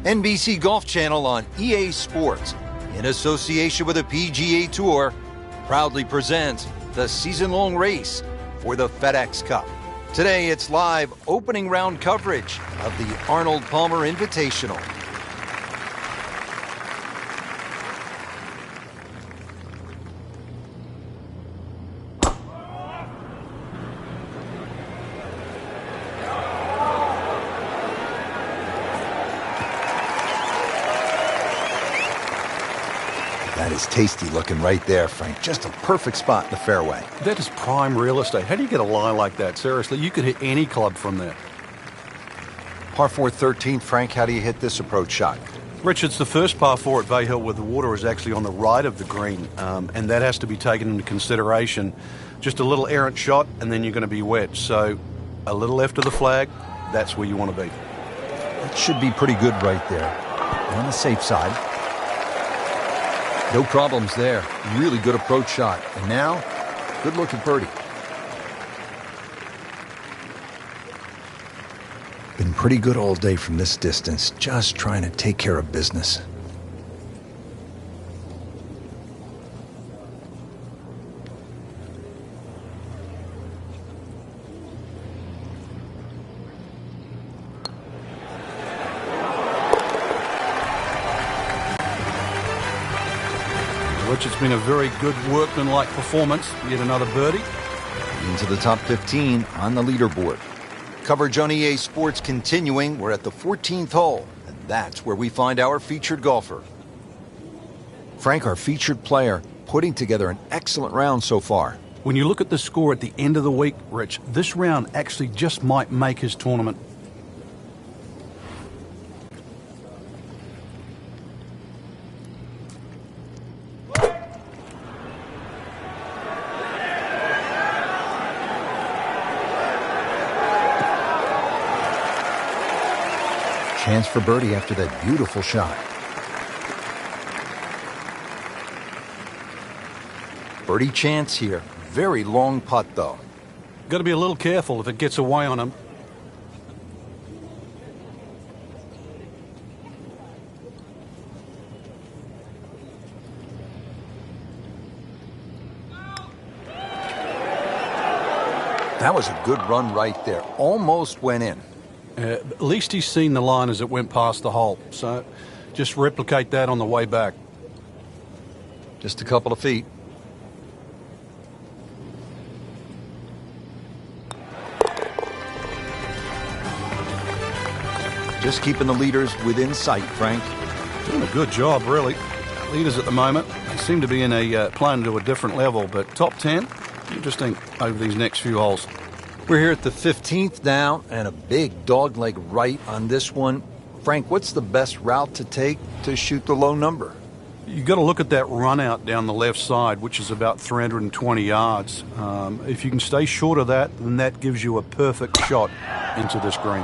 NBC Golf Channel on EA Sports, in association with the PGA Tour, proudly presents the season-long race for the FedEx Cup. Today, it's live opening round coverage of the Arnold Palmer Invitational. That is tasty looking right there, Frank. Just a perfect spot in the fairway. That is prime real estate. How do you get a lie like that? Seriously, you could hit any club from there. Par 4 13th, Frank, how do you hit this approach shot? Rich, it's the first par 4 at Bay Hill where the water is actually on the right of the green, and that has to be taken into consideration. Just a little errant shot, and then you're going to be wet. So a little left of the flag, that's where you want to be. That should be pretty good right there. On the safe side. No problems there. Really good approach shot. And now, good look at birdie. Been pretty good all day from this distance, just trying to take care of business. Rich, it's been a very good workmanlike performance. Yet another birdie. Into the top 15 on the leaderboard. Coverage on EA Sports continuing. We're at the 14th hole, and that's where we find our featured golfer. Frank, our featured player, putting together an excellent round so far. When you look at the score at the end of the week, Rich, this round actually just might make his tournament. Chance for birdie after that beautiful shot. Birdie chance here. Very long putt, though. Got to be a little careful if it gets away on him. That was a good run right there. Almost went in. At least he's seen the line as it went past the hole. So just replicate that on the way back. Just a couple of feet. Just keeping the leaders within sight, Frank. Doing a good job, really. Leaders at the moment, they seem to be in a playing to a different level, but top 10, interesting over these next few holes. We're here at the 15th now, and a big dogleg right on this one. Frank, what's the best route to take to shoot the low number? You've got to look at that run out down the left side, which is about 320 yards. If you can stay short of that, then that gives you a perfect shot into this green.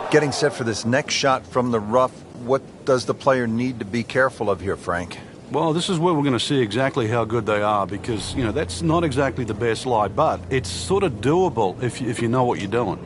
Getting set for this next shot from the rough, what does the player need to be careful of here, Frank? Well, this is where we're going to see exactly how good they are because, you know, that's not exactly the best lie, but it's sort of doable if you know what you're doing.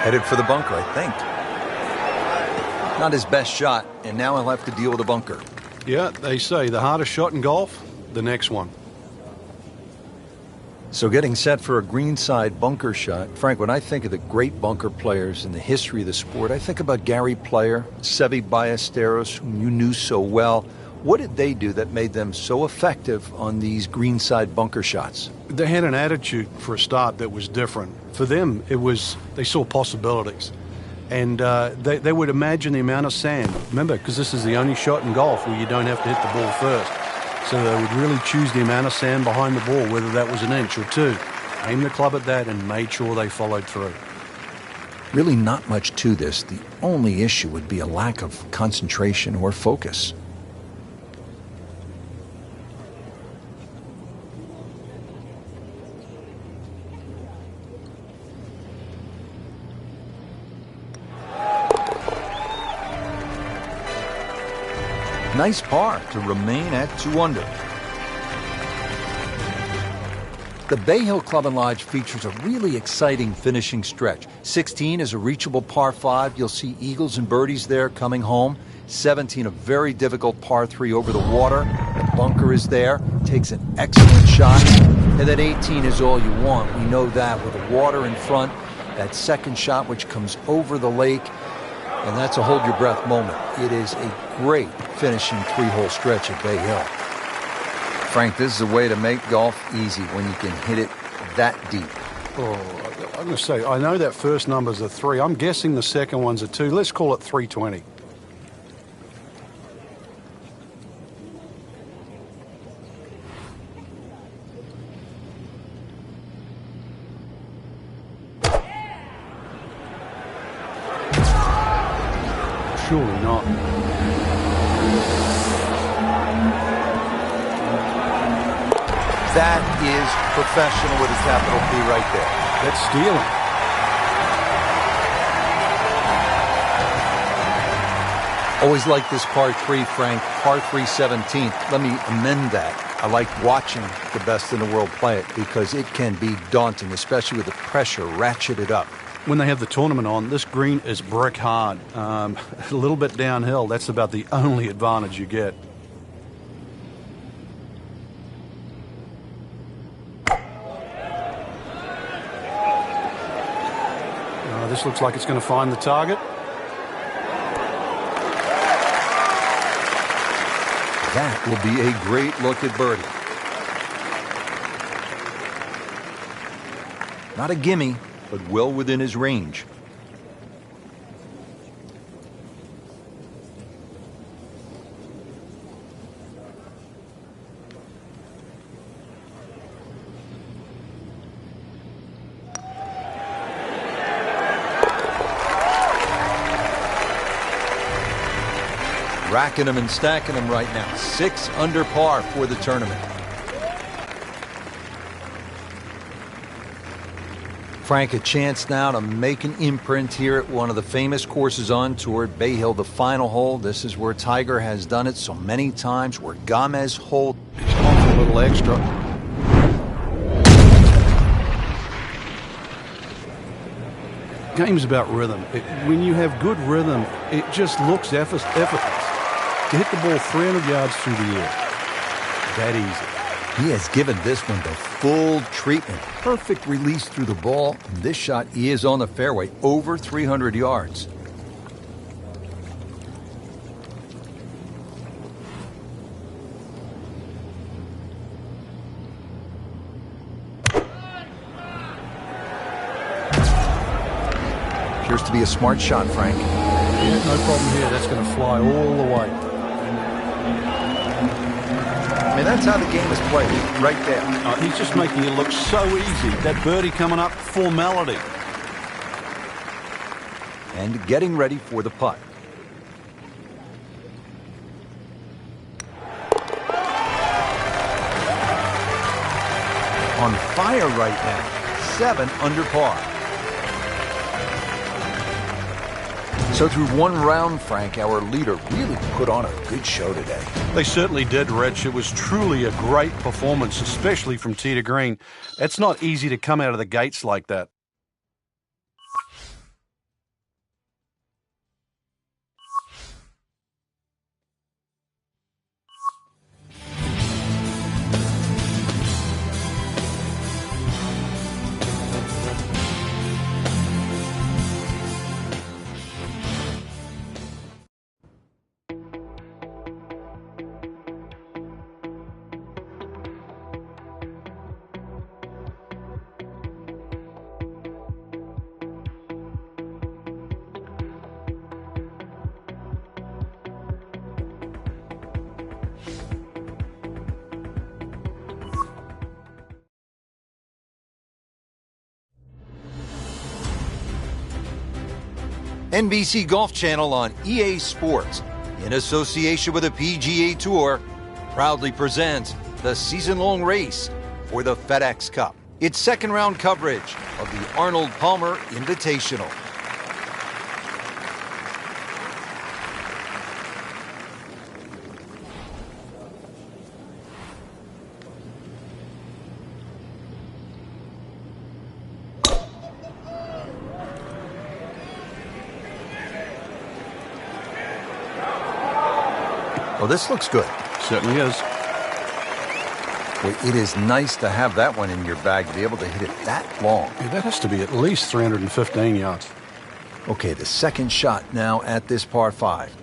Headed for the bunker, I think. Not his best shot, and now he'll have to deal with a bunker. Yeah, they say the hardest shot in golf, the next one. So getting set for a greenside bunker shot. Frank, when I think of the great bunker players in the history of the sport, I think about Gary Player, Seve Ballesteros, whom you knew so well. What did they do that made them so effective on these greenside bunker shots? They had an attitude for a start that was different. For them, it was they saw possibilities. And they would imagine the amount of sand. Remember, because this is the only shot in golf where you don't have to hit the ball first. So they would really choose the amount of sand behind the ball, whether that was an inch or two. Aimed the club at that and made sure they followed through. Really not much to this. The only issue would be a lack of concentration or focus. Nice par to remain at 2 under. The Bay Hill Club & Lodge features a really exciting finishing stretch. 16 is a reachable par 5. You'll see eagles and birdies there coming home. 17, a very difficult par 3 over the water. The bunker is there. Takes an excellent shot. And then 18 is all you want. We know that with the water in front. That second shot which comes over the lake. And that's a hold-your-breath moment. It is a great finishing 3-hole stretch at Bay Hill. Frank, this is a way to make golf easy when you can hit it that deep. Oh, I'm going to say, I know that first number's a 3. I'm guessing the second one's a 2. Let's call it 320. Surely not. That is professional with a capital P right there. That's stealing. Always like this par 3, Frank. Par 3 17th. Let me amend that. I like watching the best in the world play it because it can be daunting, especially with the pressure ratcheted up. When they have the tournament on, this green is brick hard. A little bit downhill. That's about the only advantage you get. This looks like it's going to find the target. That will be a great look at birdie. Not a gimme, but well within his range. Racking them and stacking them right now. 6 under par for the tournament. Frank, a chance now to make an imprint here at one of the famous courses on tour, Bay Hill, the final hole. This is where Tiger has done it so many times, where Gomez holds. He's going for a little extra. Game's about rhythm. When you have good rhythm, it just looks effortless. To hit the ball 300 yards through the air. That easy. He has given this one the full treatment. Perfect release through the ball. And this shot is on the fairway, over 300 yards. Appears to be a smart shot, Frank. Yeah, no problem here. That's going to fly all the way. I mean, that's how the game is played, right there. He's just making it look so easy. That birdie coming up, formality. And getting ready for the putt. On fire right now, 7 under par. So through one round, Frank, our leader really put on a good show today. They certainly did, Rich. It was truly a great performance, especially from tee to green. It's not easy to come out of the gates like that. NBC Golf Channel on EA Sports, in association with the PGA Tour, proudly presents the season-long race for the FedEx Cup. It's second-round coverage of the Arnold Palmer Invitational. Well, this looks good. Certainly is. Well, it is nice to have that one in your bag, to be able to hit it that long. Yeah, that has to be at least 315 yards. Okay, the second shot now at this par 5.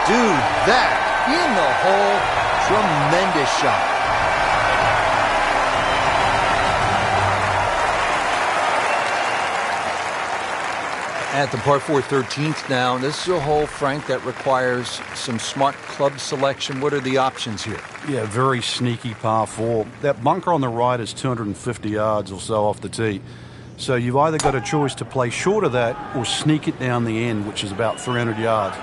Dude, that in the hole, tremendous shot. At the par 4 13th now, this is a hole, Frank, that requires some smart club selection. What are the options here? Yeah, very sneaky par 4. That bunker on the right is 250 yards or so off the tee. So you've either got a choice to play short of that or sneak it down the end, which is about 300 yards.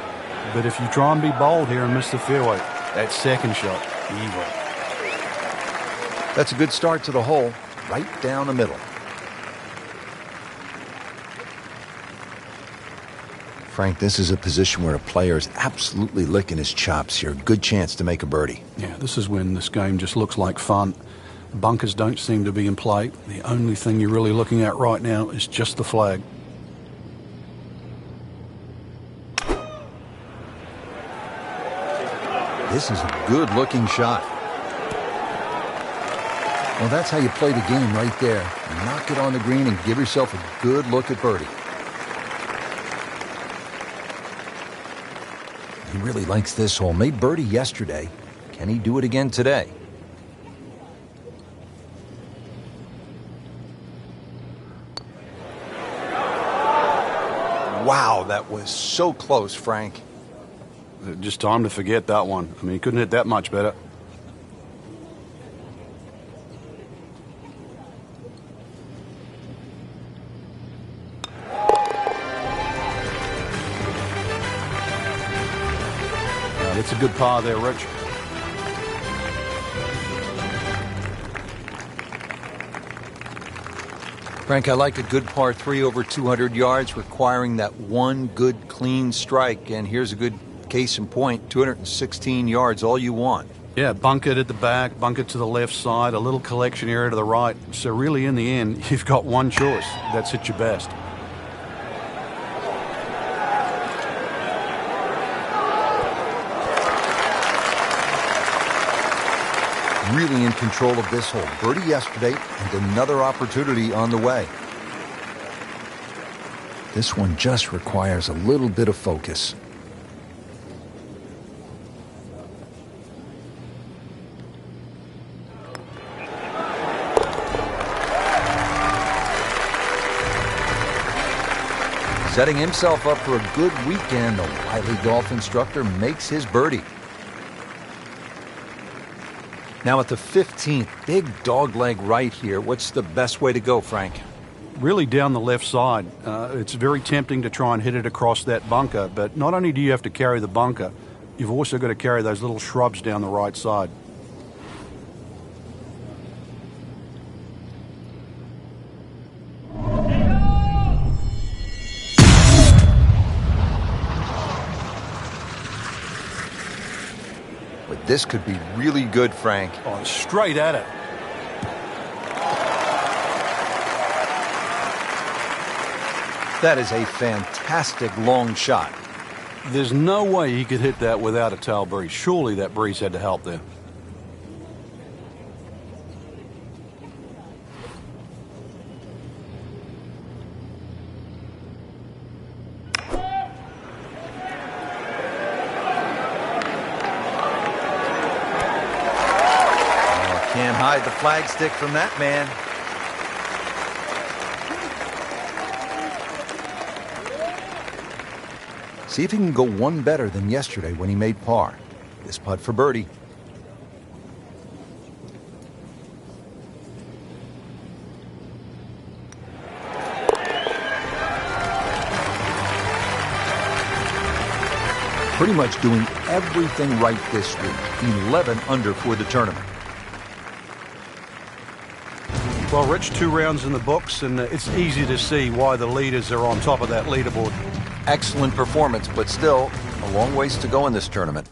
But if you try and be bold here and miss the fairway, that second shot, evil. That's a good start to the hole, right down the middle. Frank, this is a position where a player is absolutely licking his chops here. Good chance to make a birdie. Yeah, this is when this game just looks like fun. Bunkers don't seem to be in play. The only thing you're really looking at right now is just the flag. This is a good-looking shot. Well, that's how you play the game right there. Knock it on the green and give yourself a good look at birdie. He really likes this hole. Made birdie yesterday. Can he do it again today? Wow, that was so close, Frank. Just time to forget that one. I mean, he couldn't hit that much better. That's a good par there, Rich. Frank, I like a good par 3 over 200 yards, requiring that one good, clean strike. And here's a good case in point, 216 yards, all you want. Yeah, bunker at the back, bunker to the left side, a little collection area to the right. So really, in the end, you've got one choice. That's at your best. Really in control of this hole. Birdie yesterday and another opportunity on the way. This one just requires a little bit of focus. Setting himself up for a good weekend, the wily golf instructor makes his birdie. Now at the 15th, big dogleg right here. What's the best way to go, Frank? Really down the left side. It's very tempting to try and hit it across that bunker, but not only do you have to carry the bunker, you've also got to carry those little shrubs down the right side. But this could be really good, Frank. Oh, straight at it. That is a fantastic long shot. There's no way he could hit that without a tail breeze. Surely that breeze had to help there. Can't hide the flagstick from that man. See if he can go one better than yesterday when he made par. This putt for birdie. Pretty much doing everything right this week. 11 under for the tournament. Well, Rich, 2 rounds in the books, and it's easy to see why the leaders are on top of that leaderboard. Excellent performance, but still a long ways to go in this tournament.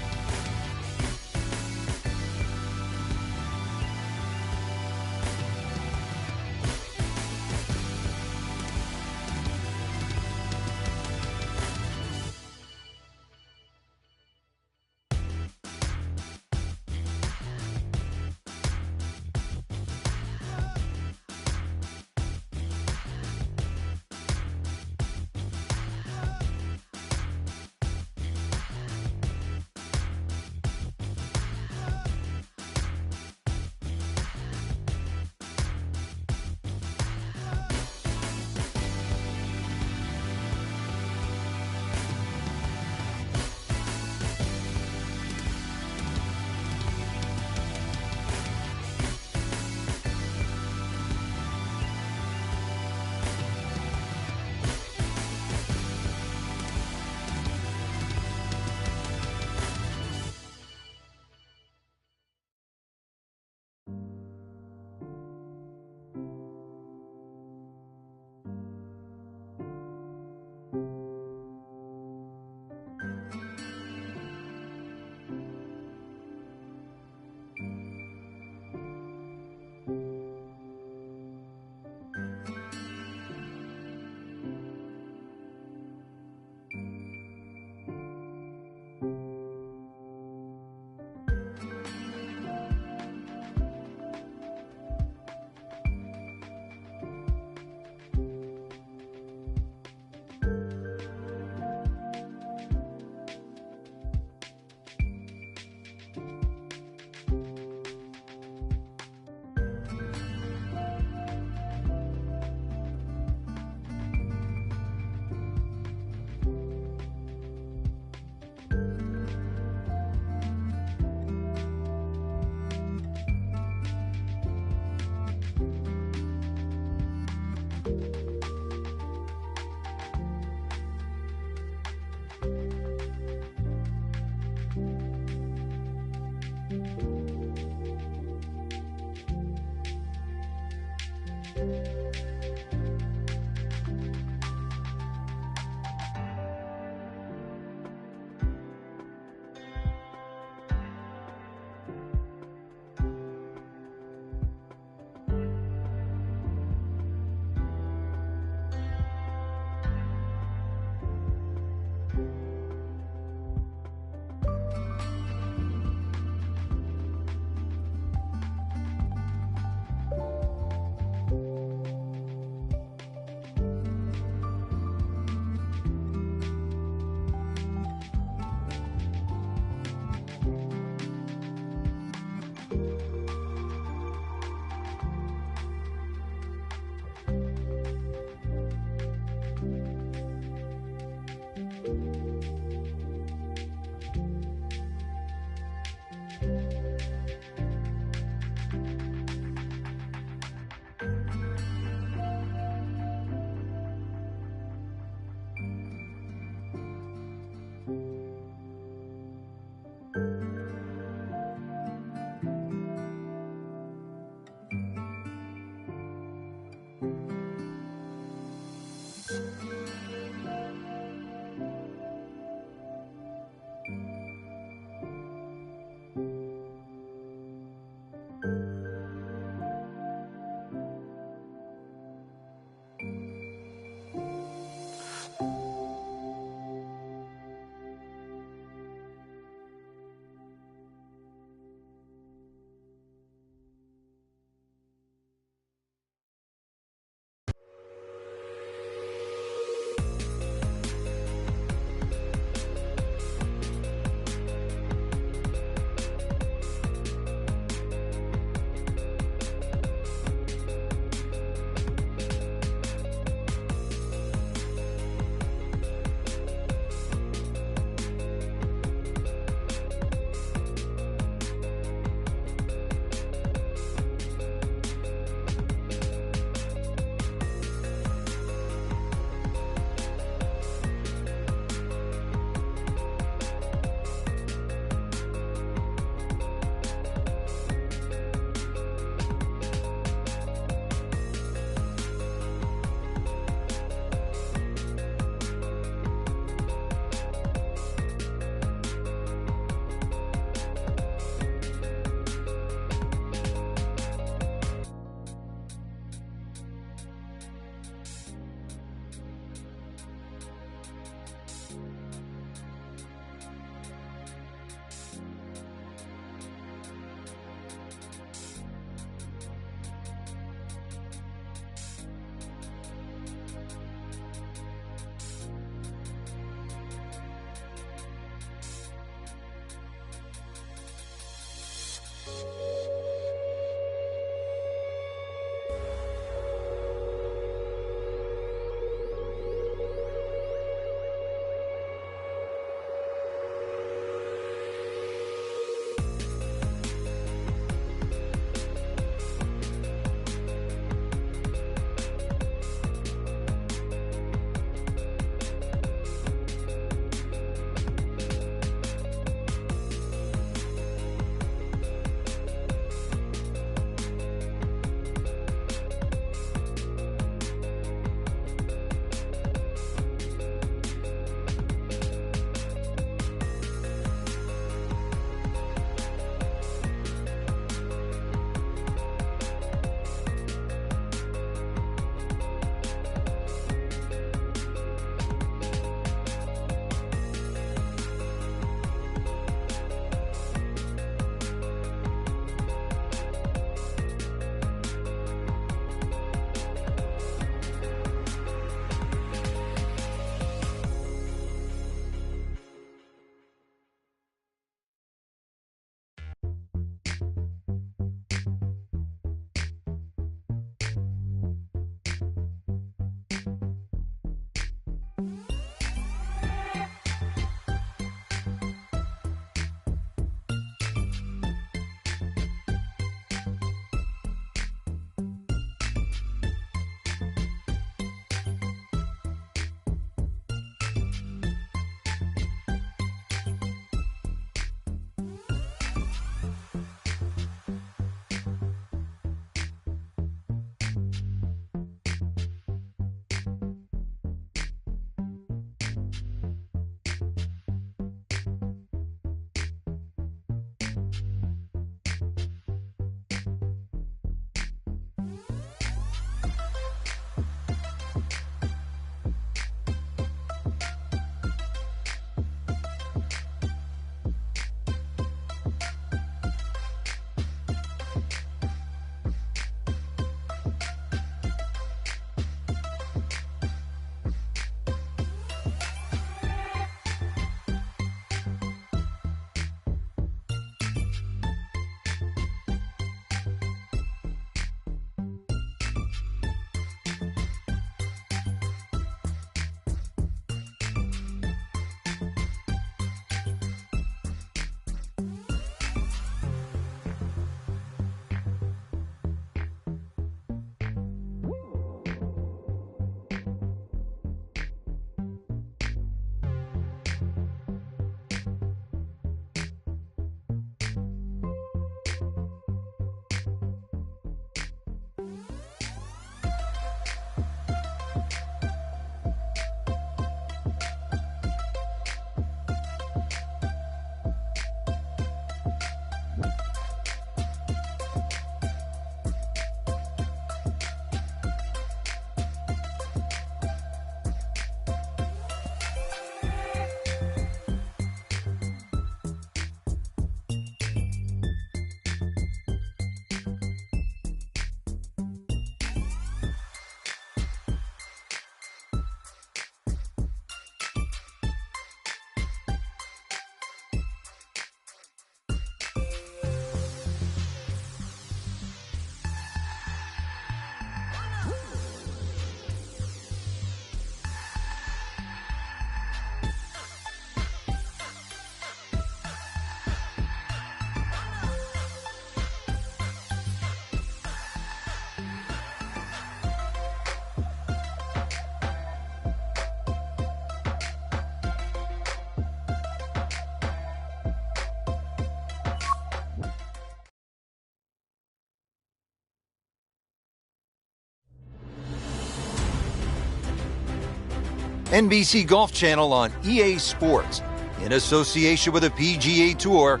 NBC Golf Channel on EA Sports, in association with the PGA Tour,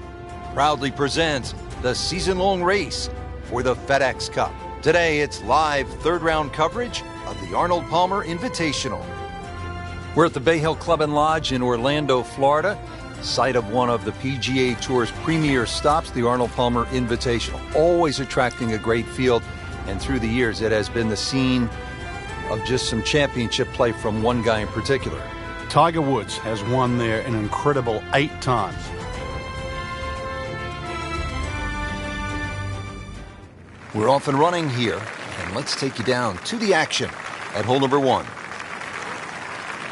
proudly presents the season-long race for the FedEx Cup. Today, it's live third-round coverage of the Arnold Palmer Invitational. We're at the Bay Hill Club and Lodge in Orlando, Florida, site of one of the PGA Tour's premier stops, the Arnold Palmer Invitational. Always attracting a great field, and through the years, it has been the scene of just some championship play from one guy in particular. Tiger Woods has won there an incredible 8 times. We're off and running here, and let's take you down to the action at hole number 1.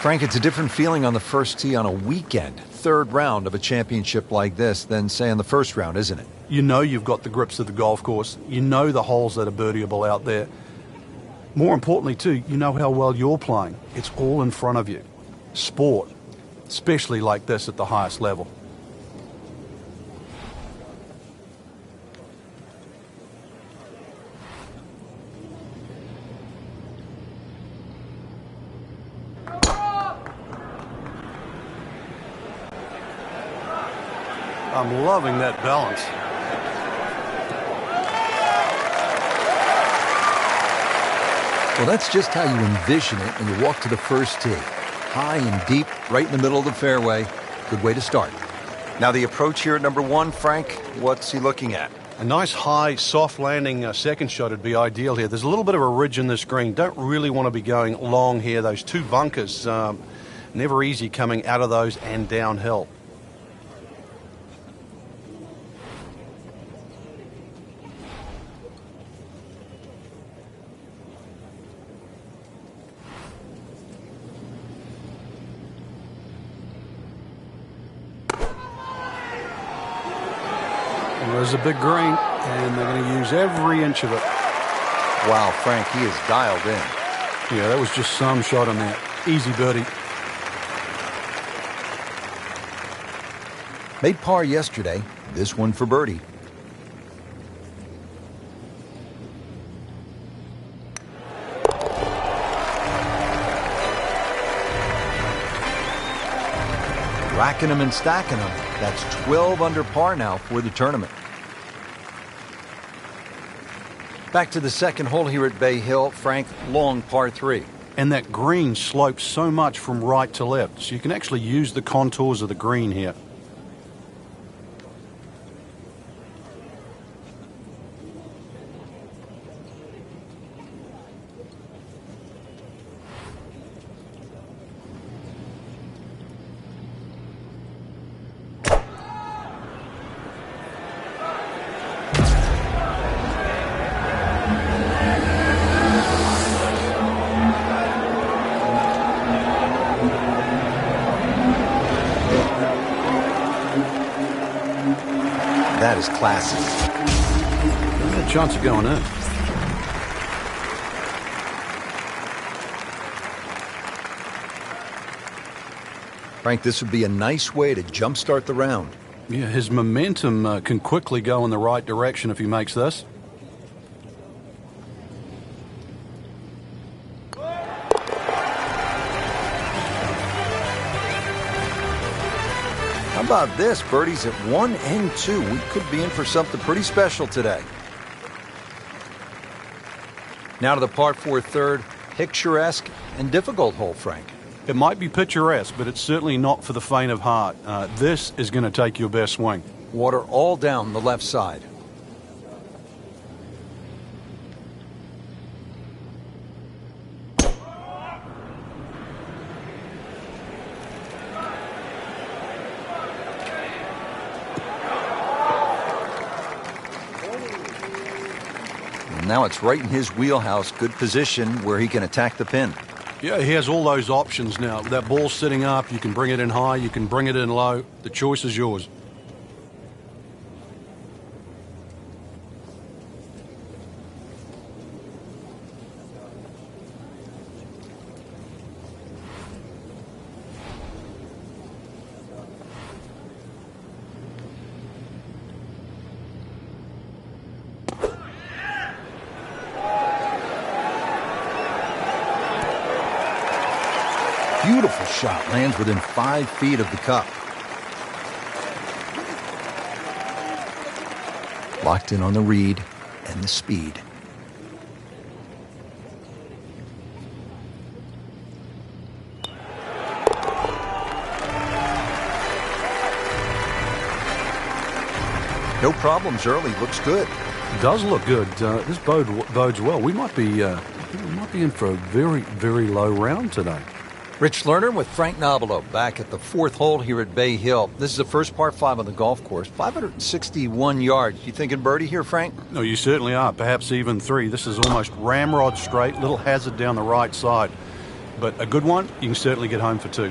Frank, it's a different feeling on the first tee on a weekend, third round of a championship like this than, say, on the first round, isn't it? You know you've got the grips of the golf course. You know the holes that are birdieable out there. More importantly, too, you know how well you're playing. It's all in front of you. Sport, especially like this at the highest level. I'm loving that balance. Well, that's just how you envision it when you walk to the first tee. High and deep, right in the middle of the fairway. Good way to start. Now the approach here at number 1, Frank, what's he looking at? A nice high, soft landing second shot would be ideal here. There's a little bit of a ridge in this green. Don't really want to be going long here. Those 2 bunkers, never easy coming out of those and downhill. There's a big green, and they're going to use every inch of it. Wow, Frank, he is dialed in. Yeah, that was just some shot on that. Easy birdie. Made par yesterday, this one for birdie. Racking them and stacking them. That's 12 under par now for the tournament. Back to the second hole here at Bay Hill. Frank, long par 3. And that green slopes so much from right to left, so you can actually use the contours of the green here. That is classy. A chance of going in. Frank, this would be a nice way to jumpstart the round. Yeah, his momentum can quickly go in the right direction if he makes this. How about this? Birdies at 1 and 2. We could be in for something pretty special today. Now to the par 4 third, picturesque and difficult hole, Frank. It might be picturesque, but it's certainly not for the faint of heart. This is going to take your best swing. Water all down the left side. Now it's right in his wheelhouse. Good position where he can attack the pin. Yeah, he has all those options now. That ball's sitting up. You can bring it in high. You can bring it in low. The choice is yours. Beautiful shot. Lands within 5 feet of the cup. Locked in on the read and the speed. No problems early. Looks good. It does look good. This bodes well. We might be in for a very, very low round today. Rich Lerner with Frank Nobilo back at the 4th hole here at Bay Hill. This is the first par 5 on the golf course. 561 yards. You thinking birdie here, Frank? No, you certainly are. Perhaps even 3. This is almost ramrod straight. Little hazard down the right side. But a good one, you can certainly get home for 2.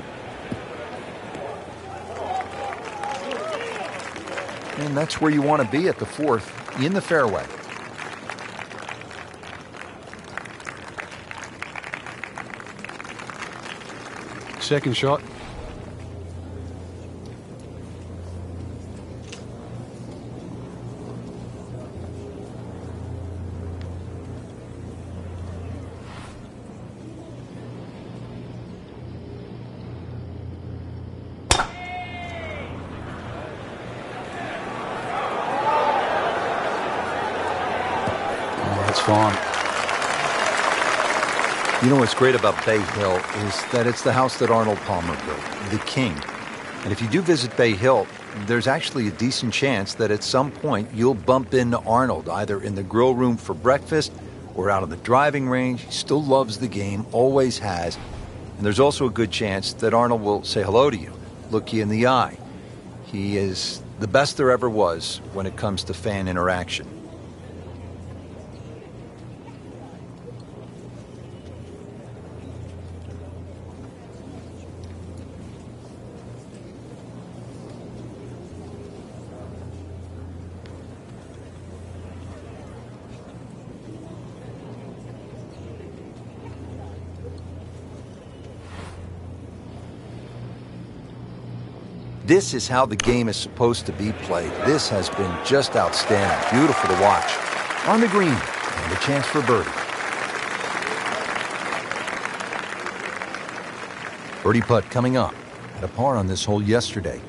And that's where you want to be at the 4th, in the fairway. Second shot. Fine. You know what's great about Bay Hill is that it's the house that Arnold Palmer built, the king. And if you do visit Bay Hill, there's actually a decent chance that at some point you'll bump into Arnold, either in the grill room for breakfast or out on the driving range. He still loves the game, always has. And there's also a good chance that Arnold will say hello to you, look you in the eye. He is the best there ever was when it comes to fan interaction. This is how the game is supposed to be played. This has been just outstanding. Beautiful to watch. On the green, and a chance for birdie. Birdie putt coming up. Had a par on this hole yesterday.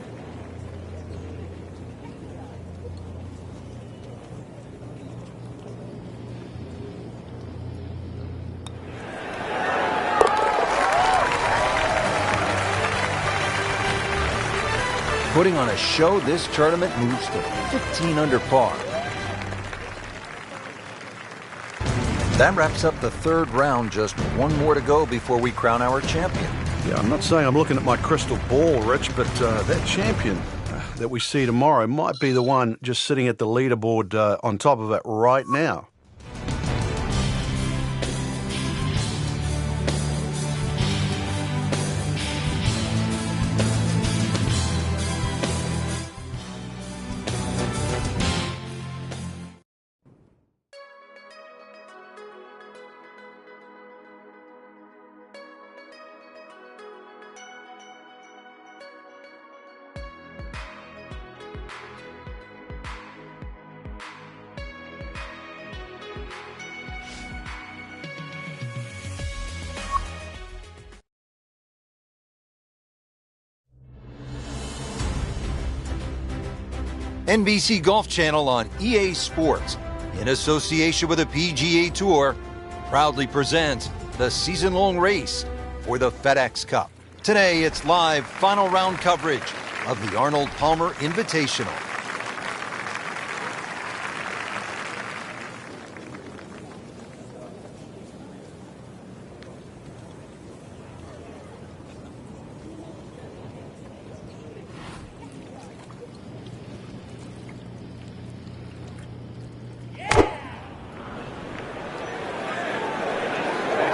Putting on a show, this tournament moves to 15 under par. That wraps up the 3rd round. Just one more to go before we crown our champion. Yeah, I'm not saying I'm looking at my crystal ball, Rich, but that champion that we see tomorrow might be the one just sitting at the leaderboard on top of it right now. NBC Golf Channel on EA Sports, in association with the PGA Tour, proudly presents the season-long race for the FedEx Cup. Today, it's live final round coverage of the Arnold Palmer Invitational.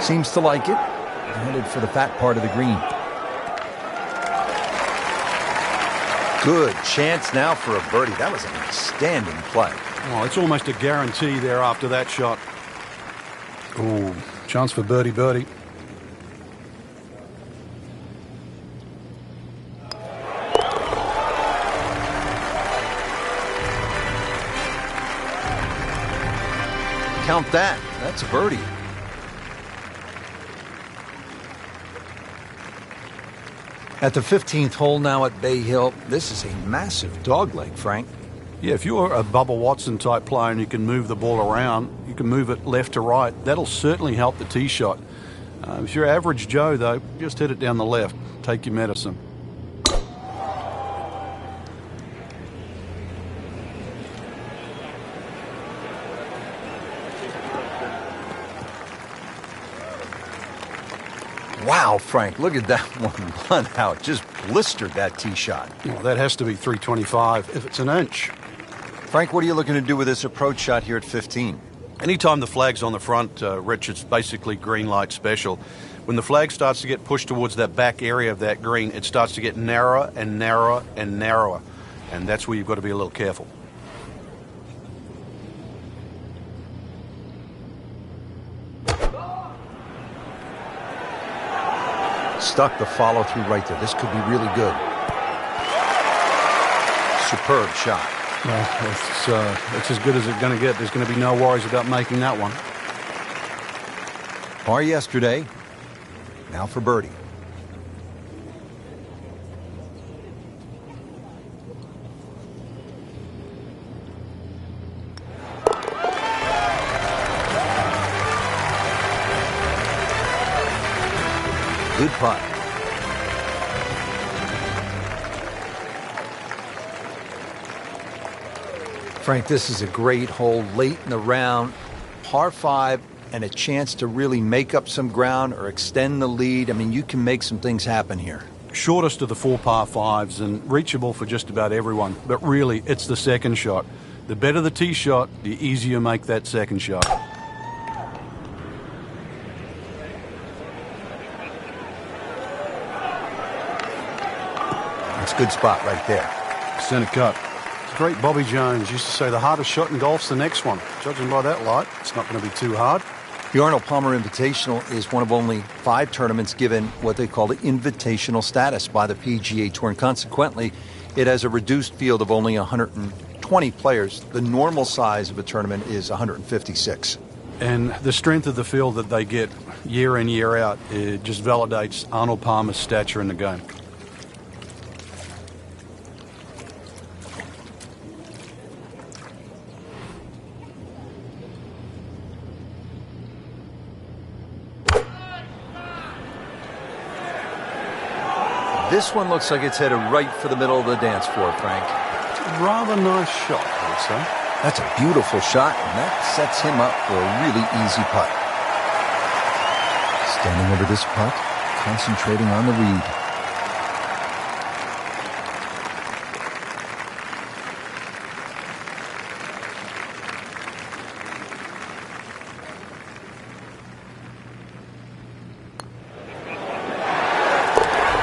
Seems to like it. Headed for the fat part of the green. Good chance now for a birdie. That was an outstanding play. Oh, it's almost a guarantee there after that shot. Oh, chance for birdie. Count that. That's a birdie. At the 15th hole now at Bay Hill, this is a massive dogleg, Frank. Yeah, if you're a Bubba Watson type player and you can move the ball around, you can move it left to right, that'll certainly help the tee shot. If you're average Joe, though, just hit it down the left. Take your medicine. Wow, Frank, look at that one run out. Just blistered that tee shot. Well, that has to be 325 if it's an inch. Frank, what are you looking to do with this approach shot here at 15? Anytime the flag's on the front, Rich, it's basically green light special. When the flag starts to get pushed towards that back area of that green, it starts to get narrower and narrower and narrower. And that's where you've got to be a little careful. Stuck the follow through right there. This could be really good. Superb shot. Well, it's as good as it's going to get. There's going to be no worries about making that one. Par yesterday. Now for birdie. Good putt. Frank, this is a great hole late in the round. Par 5 and a chance to really make up some ground or extend the lead. I mean, you can make some things happen here. Shortest of the 4 par 5s and reachable for just about everyone. But really, it's the second shot. The better the tee shot, the easier you make that second shot. That's a good spot right there. Center cut. It's great. Bobby Jones used to say the hardest shot in golf's the next one. Judging by that light, it's not going to be too hard. The Arnold Palmer Invitational is one of only 5 tournaments given what they call the invitational status by the PGA Tour, and consequently, it has a reduced field of only 120 players. The normal size of a tournament is 156. And the strength of the field that they get year in, year out, it just validates Arnold Palmer's stature in the game. This one looks like it's headed right for the middle of the dance floor, Frank. It's a rather nice shot, I would say. That's a beautiful shot, and that sets him up for a really easy putt. Standing over this putt, concentrating on the read.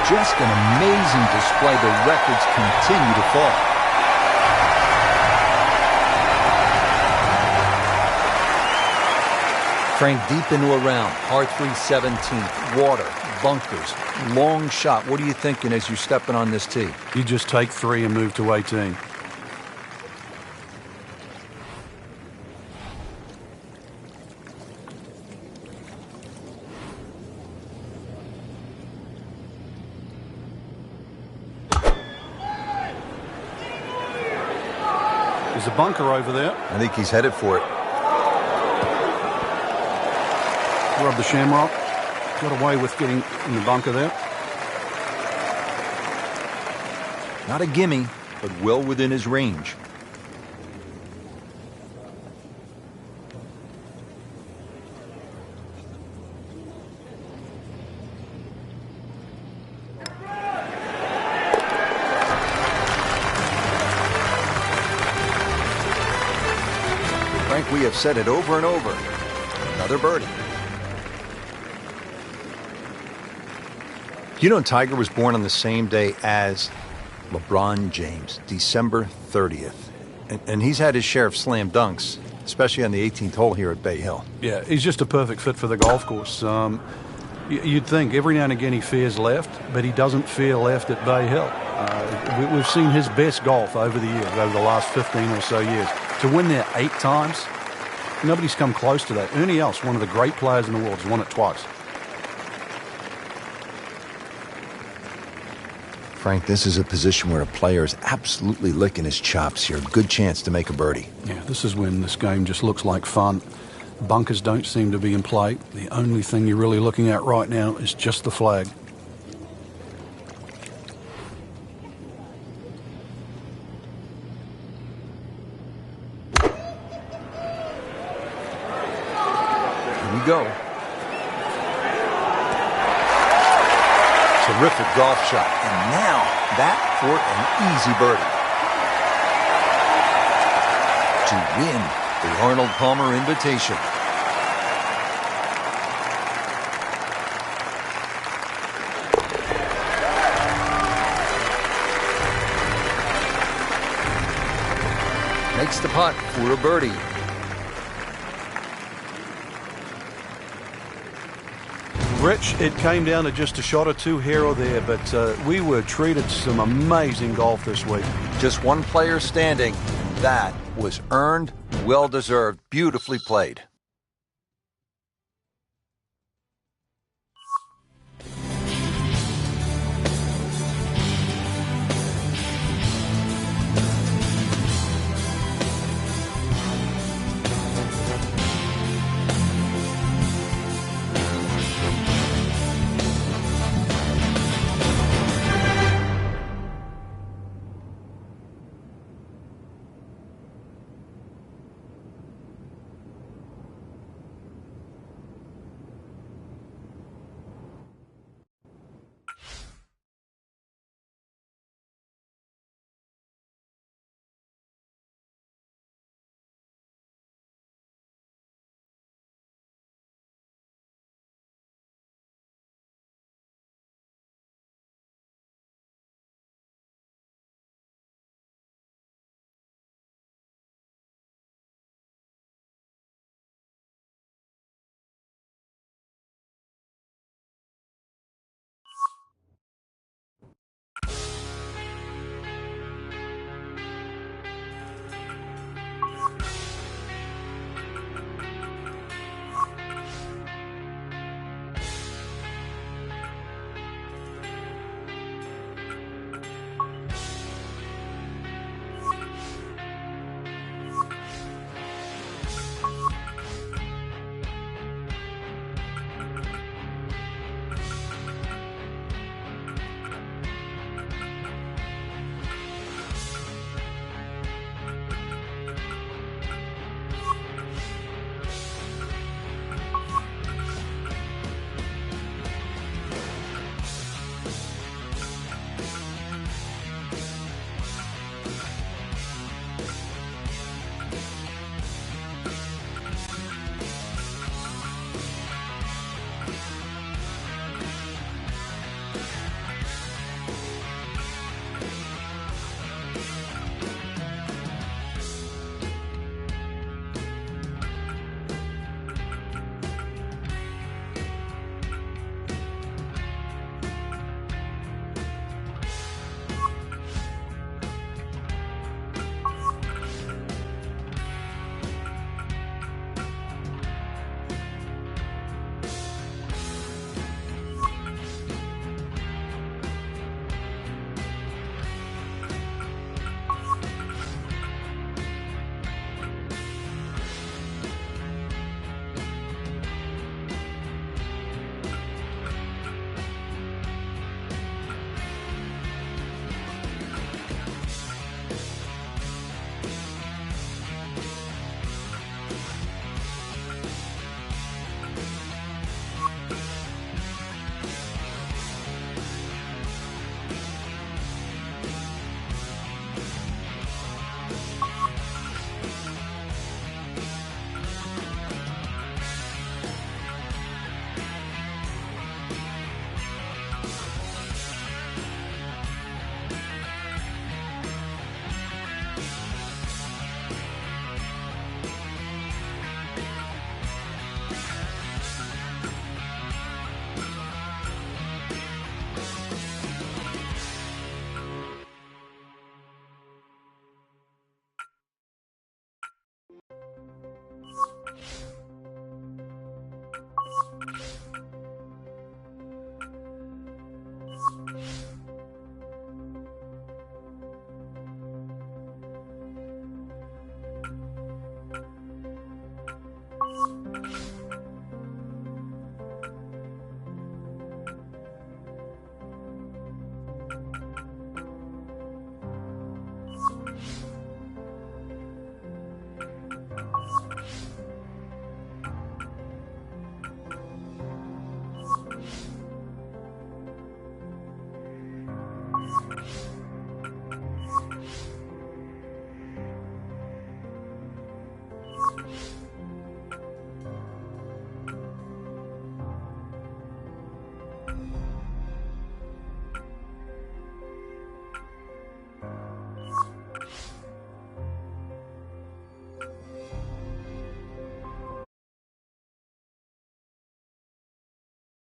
Just an amazing display. The records continue to fall. Frank, deep into a round, par 3 17th, water, bunkers, long shot. What are you thinking as you're stepping on this tee? You just take 3 and move to 18. There's a bunker over there. I think he's headed for it. Rub the shamrock. Got away with getting in the bunker there. Not a gimme, but well within his range. Frank, we have said it over and over. Another birdie. You know, Tiger was born on the same day as LeBron James, December 30th. And he's had his share of slam dunks, especially on the 18th hole here at Bay Hill. Yeah, he's just a perfect fit for the golf course. You'd think every now and again he fears left, but he doesn't fear left at Bay Hill. We've seen his best golf over the years, over the last 15 or so years. To win there 8 times, nobody's come close to that. Ernie Els, one of the great players in the world, has won it twice. Frank, this is a position where a player is absolutely licking his chops here. Good chance to make a birdie. Yeah, this is when this game just looks like fun. Bunkers don't seem to be in play. The only thing you're really looking at right now is just the flag. Here we go. Terrific golf shot. And now that for an easy birdie. To win the Arnold Palmer Invitation. Makes the putt for a birdie. Rich, it came down to just a shot or two here or there, but we were treated some amazing golf this week. Just one player standing. That was earned, well-deserved, beautifully played.